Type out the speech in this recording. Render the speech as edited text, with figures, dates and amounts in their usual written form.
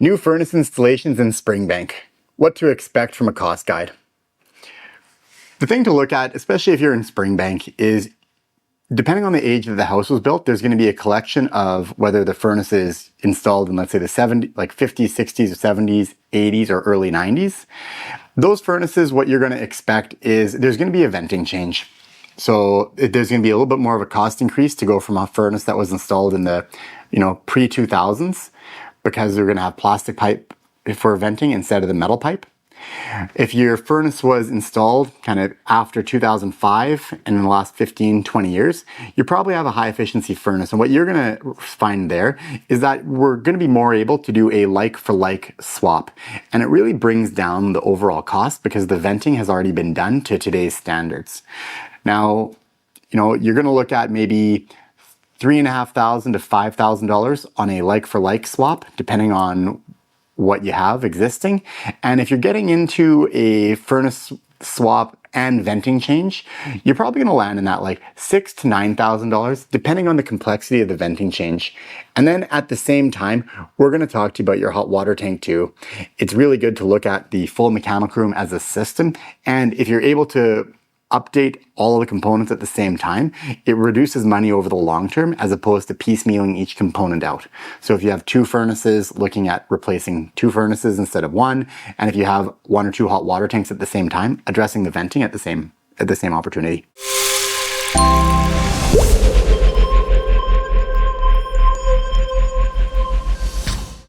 New furnace installations in Springbank. What to expect from a cost guide. The thing to look at, especially if you're in Springbank, is depending on the age that the house was built, there's going to be a collection of whether the furnace is installed in, let's say, the 50s, 60s, or 70s, 80s, or early 90s. Those furnaces, what you're going to expect is there's going to be a venting change. So there's going to be a little bit more of a cost increase to go from a furnace that was installed in the, pre-2000s, because they're going to have plastic pipe for venting instead of the metal pipe. If your furnace was installed kind of after 2005 and in the last 15, 20 years, you probably have a high efficiency furnace. And what you're going to find there is that we're going to be more able to do a like for like swap. And it really brings down the overall cost because the venting has already been done to today's standards. Now, you're going to look at maybe $3,500 to $5,000 on a like for like swap, depending on what you have existing. And if you're getting into a furnace swap and venting change, you're probably going to land in that like $6,000 to $9,000, depending on the complexity of the venting change. And then at the same time, we're going to talk to you about your hot water tank too. It's really good to look at the full mechanical room as a system. And if you're able to update all of the components at the same time, it reduces money over the long term as opposed to piecemealing each component out. So if you have two furnaces, looking at replacing two furnaces instead of one, and if you have one or two hot water tanks at the same time, addressing the venting at the same opportunity.